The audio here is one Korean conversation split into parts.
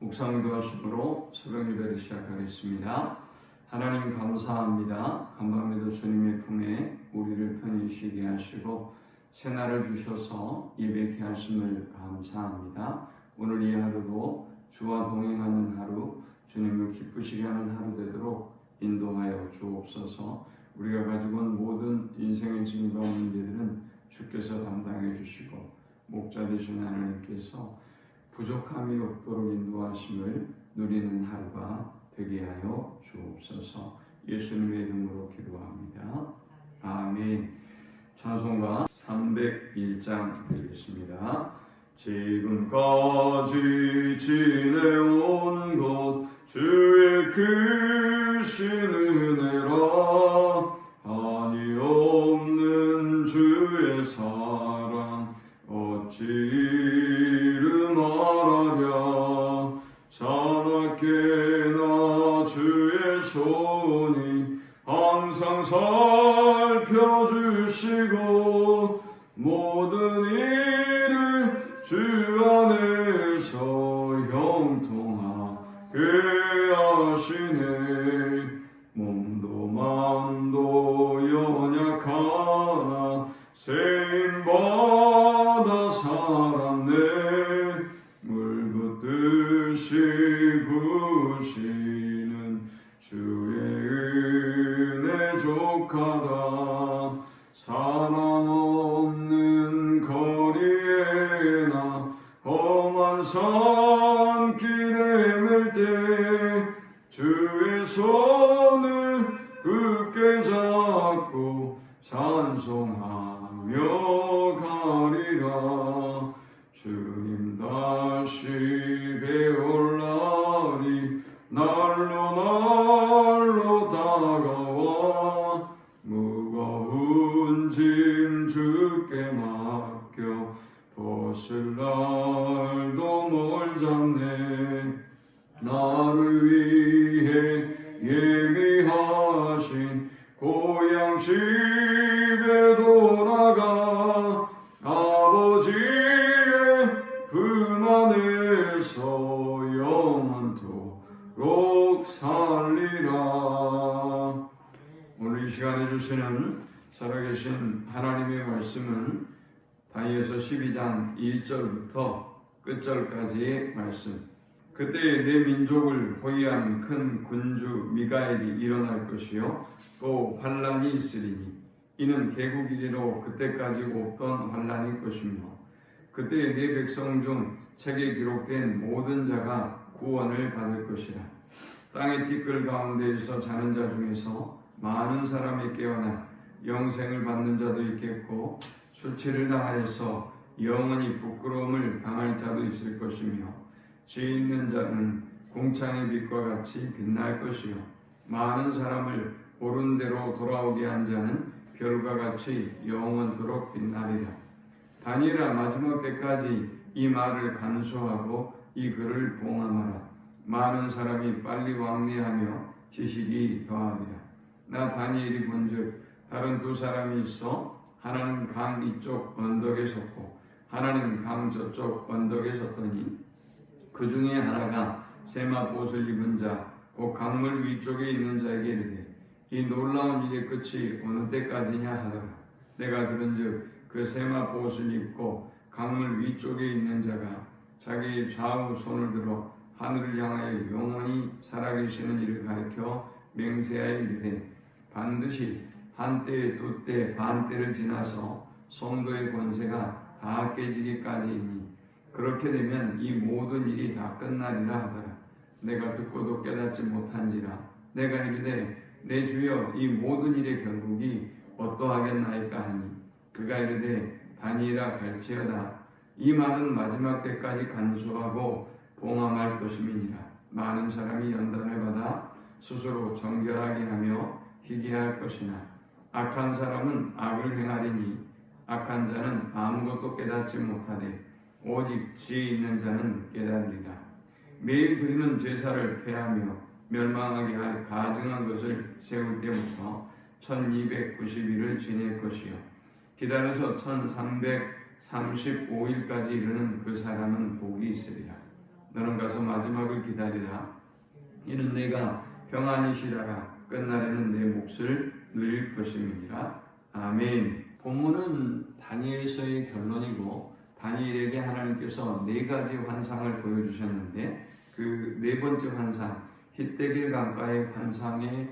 묵상기도하심으로 새벽 예배를 시작하겠습니다. 하나님 감사합니다. 간밤에도 주님의 품에 우리를 편히 쉬게 하시고 새날을 주셔서 예배케 하심을 감사합니다. 오늘 이 하루도 주와 동행하는 하루, 주님을 기쁘시게 하는 하루 되도록 인도하여 주옵소서. 우리가 가지고 온 모든 인생의 짐과 문제들은 주께서 담당해 주시고 목자 되신 하나님께서 부족함이 없도록 인도하심을 누리는 하루가 되게 하여 주옵소서. 예수님의 이름으로 기도합니다. 아멘. 찬송가 301장 드리겠습니다. 지금까지 지내온 것 주의 크신 은혜라. 한이 없는 주의 사랑 어찌 이름하랴. 자나깨나 주의 손이 항상 살펴주시고 모든 일을 주 안에서 형통하게 하시네. 몸도 마음도 연약하나 세임받아 살았네. 물붓듯이 부으시는 주의 은혜 족하다. 사랑 없는 거리에나 험한 산길에 맬 때 주의 손을 굳게 잡고 찬송하며 가리라. 주님 다시 배울 날이 날로 다가와. 무거운 짐 주께 맡겨 벗을 날도 멀잖네. 나를 위해 예비하신 고향 집에 돌아가 아버지의 품 안에서 영원토록 살리라. 오늘 이 시간에 주시는 살아계신 하나님의 말씀은 다니엘서 12장 1절부터 끝절까지의 말씀. 그때 내 민족을 호위한 큰 군주 미가엘이 일어날 것이요 또 환란이 있으리니 이는 개국 이래로 그때까지 없던 환란일 것이며 그때 내 백성 중 책에 기록된 모든 자가 구원을 받을 것이라. 땅의 티끌 가운데에서 자는 자 중에서 많은 사람이 깨어나 영생을 받는 자도 있겠고 수치를 당하여서 영원히 부끄러움을 당할 자도 있을 것이며 지혜 있는 자는 공창의 빛과 같이 빛날 것이요 많은 사람을 옳은 대로 돌아오게 한 자는 별과 같이 영원토록 빛나리라. 다니엘아, 마지막 때까지 이 말을 간수하고 이 글을 봉함하라. 많은 사람이 빨리 왕래하며 지식이 더하리라. 나 다니엘이 본즉 다른 두 사람이 있어 하나는 강 이쪽 언덕에 섰고 하나는 강 저쪽 언덕에 섰더니 그 중에 하나가 세마봇을 입은 자 곧 강물 위쪽에 있는 자에게 이르되 이 놀라운 일의 끝이 어느 때까지냐 하더라. 내가 들은즉 그 세마봇을 입고 강물 위쪽에 있는 자가 자기의 좌우 손을 들어 하늘을 향하여 영원히 살아계시는 이를 가리켜 맹세하여 이르되 반드시 한때 두때 반때를 지나서 성도의 권세가 다 깨지기까지이니 그렇게 되면 이 모든 일이 다 끝나리라 하더라. 내가 듣고도 깨닫지 못한지라. 내가 이르되 내 주여 이 모든 일의 결국이 어떠하겠나이까 하니 그가 이르되 다니엘아 갈지어다. 이 말은 마지막 때까지 간수하고 봉함할 것임이니라. 많은 사람이 연단을 받아 스스로 정결하게 하며 희귀할 것이나 악한 사람은 악을 행하리니 악한 자는 아무것도 깨닫지 못하되 오직 지혜 있는 자는 깨달으리라. 매일 드리는 제사를 폐하며 멸망하게 할 가증한 것을 세울 때부터 1290일을 지낼 것이요 기다려서 1335일까지 이르는 그 사람은 복이 있으리라. 너는 가서 마지막을 기다리라. 이는 내가 평안히 쉬다가 끝날에는 내 몫을 누릴 것임이니라. 아멘. 본문은 다니엘서의 결론이고 다니엘에게 하나님께서 네 가지 환상을 보여주셨는데 그 네 번째 환상, 힛대길 강가의 환상에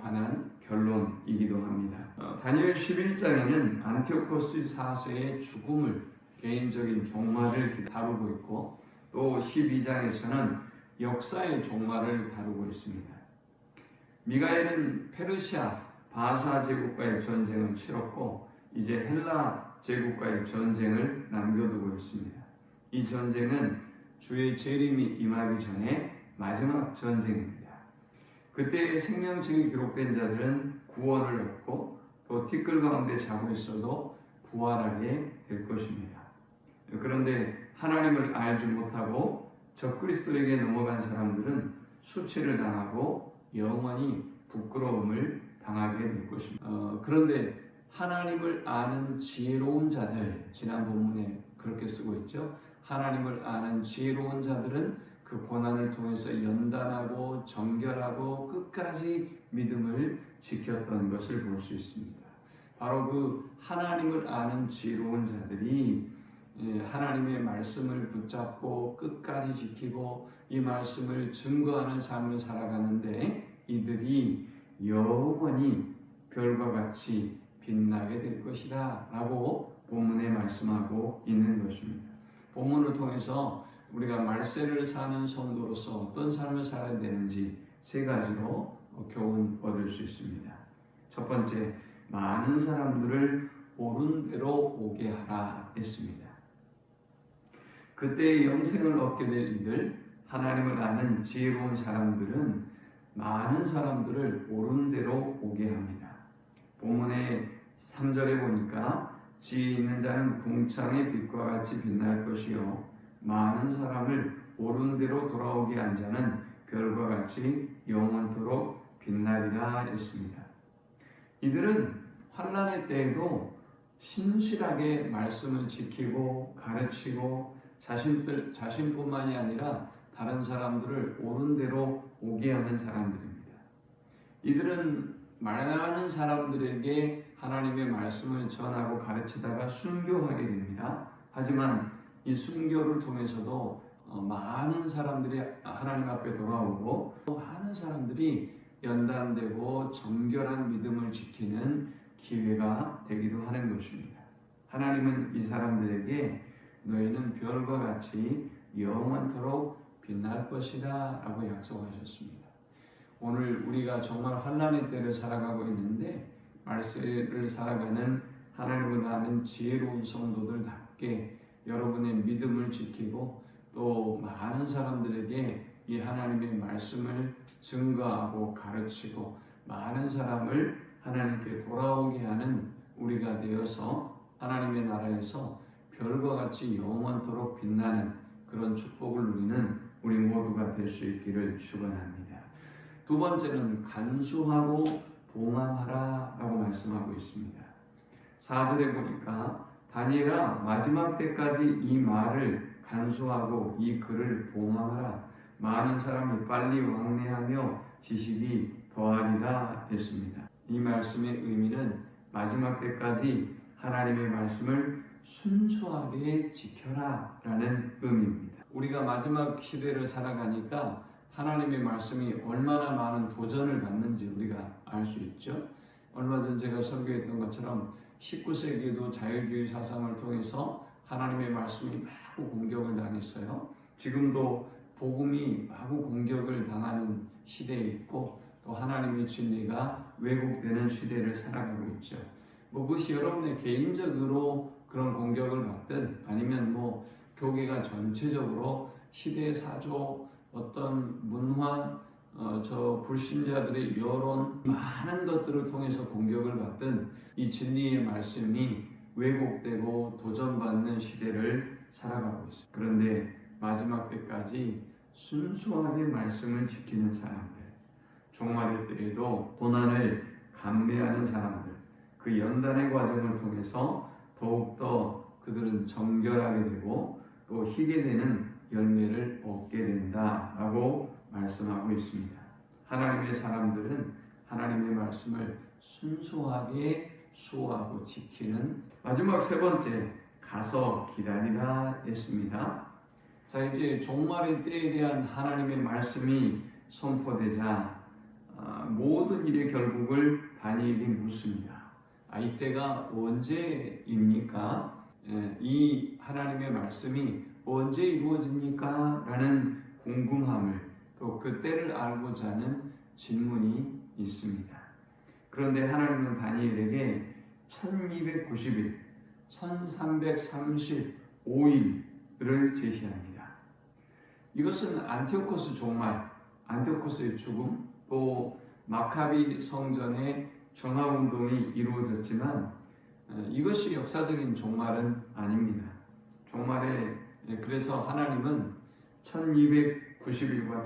관한 결론이기도 합니다. 다니엘 11장에는 안티오코스 4세의 죽음을, 개인적인 종말을 다루고 있고 또 12장에서는 역사의 종말을 다루고 있습니다. 미가엘은 페르시아 바사 제국과의 전쟁을 치렀고 이제 헬라 제국과의 전쟁을 남겨두고 있습니다. 이 전쟁은 주의 재림이 임하기 전에 마지막 전쟁입니다. 그때 생명책이 기록된 자들은 구원을 얻고 또 티끌 가운데 자고 있어도 부활하게 될 것입니다. 그런데 하나님을 알지 못하고 적그리스도에게 넘어간 사람들은 수치를 당하고 영원히 부끄러움을 당하게 될 것입니다. 그런데 하나님을 아는 지혜로운 자들, 지난 본문에 그렇게 쓰고 있죠. 하나님을 아는 지혜로운 자들은 그 고난을 통해서 연단하고 정결하고 끝까지 믿음을 지켰던 것을 볼 수 있습니다. 바로 그 하나님을 아는 지혜로운 자들이 하나님의 말씀을 붙잡고 끝까지 지키고 이 말씀을 증거하는 삶을 살아가는데 이들이 영원히 별과 같이 빛나게 될 것이다 라고 본문에 말씀하고 있는 것입니다. 본문을 통해서 우리가 말세를 사는 성도로서 어떤 삶을 살아야 되는지 세 가지로 교훈 얻을 수 있습니다. 첫 번째, 많은 사람들을 옳은 대로 오게 하라 했습니다. 그때의 영생을 얻게 될 이들, 하나님을 아는 지혜로운 사람들은 많은 사람들을 옳은 대로 오게 합니다. 본문의 3절에 보니까 지혜 있는 자는 궁창의 빛과 같이 빛날 것이요 많은 사람을 옳은 대로 돌아오게 한 자는 별과 같이 영원토록 빛나리라 했습니다. 이들은 환난의 때에도 신실하게 말씀을 지키고 가르치고 자신뿐만이 아니라 다른 사람들을 옳은 대로 오게 하는 사람들입니다. 이들은 많은 사람들에게 하나님의 말씀을 전하고 가르치다가 순교하게 됩니다. 하지만 이 순교를 통해서도 많은 사람들이 하나님 앞에 돌아오고 또 많은 사람들이 연단되고 정결한 믿음을 지키는 기회가 되기도 하는 것입니다. 하나님은 이 사람들에게 너희는 별과 같이 영원토록 빛날 것이다 라고 약속하셨습니다. 오늘 우리가 정말 환난의 때를 살아가고 있는데 말세를 살아가는 하나님을 아는 지혜로운 성도들답게 여러분의 믿음을 지키고 또 많은 사람들에게 이 하나님의 말씀을 증거하고 가르치고 많은 사람을 하나님께 돌아오게 하는 우리가 되어서 하나님의 나라에서 별과 같이 영원토록 빛나는 그런 축복을 누리는 우리 모두가 될 수 있기를 축원합니다. 두 번째는 간수하고 봉함하라 라고 말씀하고 있습니다. 4절에 보니까 다니엘아 마지막 때까지 이 말을 간수하고 이 글을 봉함하라. 많은 사람이 빨리 왕래하며 지식이 더하리라 했습니다. 이 말씀의 의미는 마지막 때까지 하나님의 말씀을 순수하게 지켜라 라는 의미입니다. 우리가 마지막 시대를 살아가니까 하나님의 말씀이 얼마나 많은 도전을 받는지 우리가 알 수 있죠. 얼마 전 제가 설교했던 것처럼 19세기에도 자유주의 사상을 통해서 하나님의 말씀이 마구 공격을 당했어요. 지금도 복음이 마구 공격을 당하는 시대에 있고 또 하나님의 진리가 왜곡되는 시대를 살아가고 있죠. 그것이 여러분의 개인적으로 그런 공격을 받든 아니면 교회가 전체적으로 시대 사조 어떤 문화 저 불신자들의 여론 많은 것들을 통해서 공격을 받든 이 진리의 말씀이 왜곡되고 도전받는 시대를 살아가고 있습니다. 그런데 마지막 때까지 순수하게 말씀을 지키는 사람들, 종말의 때에도 고난을 감내하는 사람들, 그 연단의 과정을 통해서 더욱더 그들은 정결하게 되고 또 희게 되는 열매를 얻게 된다라고 말씀하고 있습니다. 하나님의 사람들은 하나님의 말씀을 순수하게 수호하고 지키는 마지막 세 번째, 가서 기다리라 했습니다. 자, 이제 종말의 때에 대한 하나님의 말씀이 선포되자 모든 일의 결국을 다니엘이 묻습니다. 이때가 언제입니까? 이 하나님의 말씀이 언제 이루어집니까? 라는 궁금함을, 또 그 때를 알고자 하는 질문이 있습니다. 그런데 하나님은 다니엘에게 1290일, 1335일을 제시합니다. 이것은 안티오코스 종말, 안티오코스의 죽음, 또 마카비 성전의 정화운동이 이루어졌지만 이것이 역사적인 종말은 아닙니다. 그래서 하나님은 1290일과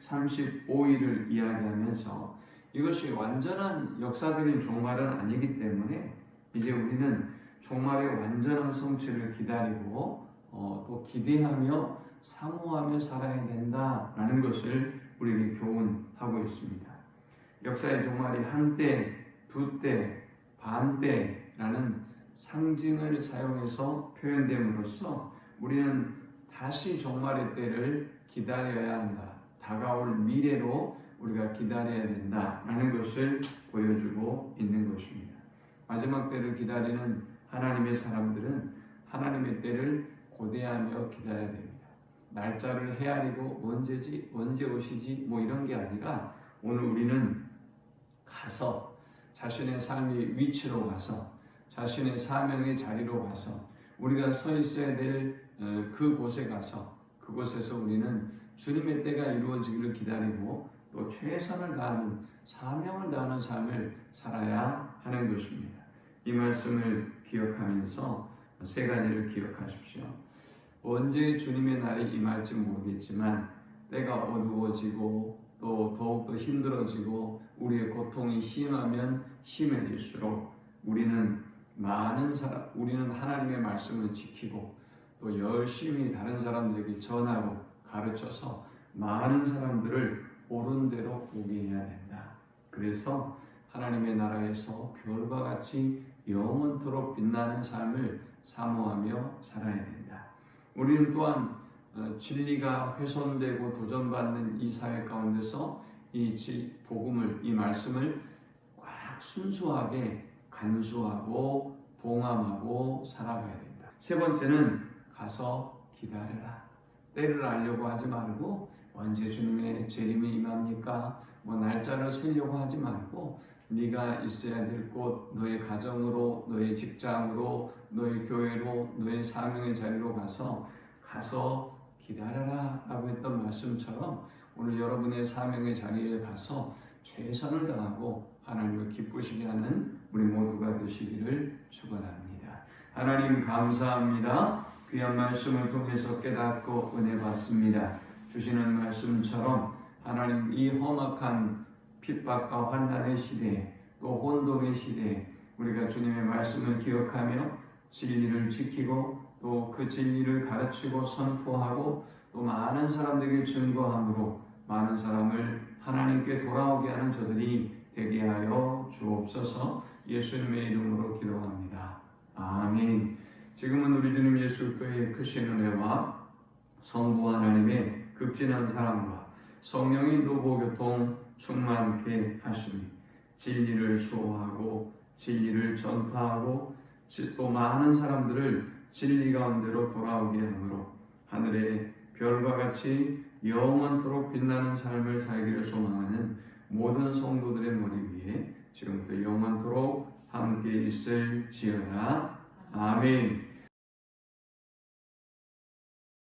1335일을 이야기하면서 이것이 완전한 역사적인 종말은 아니기 때문에 이제 우리는 종말의 완전한 성취를 기다리고 또 기대하며 사모하며 살아야 된다라는 것을 우리에게 교훈하고 있습니다. 역사의 종말이 한때, 두때, 반때라는 상징을 사용해서 표현됨으로써 우리는 다시 종말의 때를 기다려야 한다. 다가올 미래로 우리가 기다려야 된다라는 것을 보여주고 있는 것입니다. 마지막 때를 기다리는 하나님의 사람들은 하나님의 때를 고대하며 기다려야 됩니다. 날짜를 헤아리고 언제 오시지 이런 게 아니라 오늘 우리는 가서 자신의 삶의 위치로 가서 자신의 사명의 자리로 가서 우리가 서 있어야 될 그곳에 가서 그곳에서 우리는 주님의 때가 이루어지기를 기다리고 또 최선을 다하는 사명을 다하는 삶을 살아야 하는 것입니다. 이 말씀을 기억하면서 세 가지를 기억하십시오. 언제 주님의 날이 임할지 모르겠지만 때가 어두워지고 또 더욱더 힘들어지고 우리의 고통이 심하면 심해질수록 우리는 하나님의 말씀을 지키고 또 열심히 다른 사람들에게 전하고 가르쳐서 많은 사람들을 옳은 대로 보게 해야 된다. 그래서 하나님의 나라에서 별과 같이 영원토록 빛나는 삶을 사모하며 살아야 된다. 우리는 또한 진리가 훼손되고 도전받는 이 사회 가운데서 이 복음을, 이 말씀을 꽉 순수하게 간수하고 동함하고 살아가야 된다. 세 번째는 가서 기다려라. 때를 알려고 하지 말고 언제 주님의 재림이 임합니까? 날짜를 세려고 하지 말고 네가 있어야 될 곳, 너의 가정으로, 너의 직장으로, 너의 교회로, 너의 사명의 자리로 가서 기다려라 라고 했던 말씀처럼 오늘 여러분의 사명의 자리에 가서 최선을 다하고 하나님을 기쁘시게 하는 우리 모두가 되시기를 축원합니다. 하나님 감사합니다. 귀한 말씀을 통해서 깨닫고 은혜 받습니다. 주시는 말씀처럼 하나님 이 험악한 핍박과 환난의 시대에 또 혼돈의 시대에 우리가 주님의 말씀을 기억하며 진리를 지키고 또 그 진리를 가르치고 선포하고 또 많은 사람들에게 증거함으로 많은 사람을 하나님께 돌아오게 하는 저들이 되게 하여 주옵소서. 예수님의 이름으로 기도합니다. 아멘. 지금은 우리 주님 예수 그리스도의 크신 은혜와 성부 하나님의 극진한 사랑과 성령의 인도 교통 충만케 하시니 진리를 수호하고 진리를 전파하고 또 많은 사람들을 진리 가운데로 돌아오게 하므로 하늘의 별과 같이 영원토록 빛나는 삶을 살기를 소망하는 모든 성도들의 머리 위에 지금부터 영원토록 함께 있을지어다. 아멘.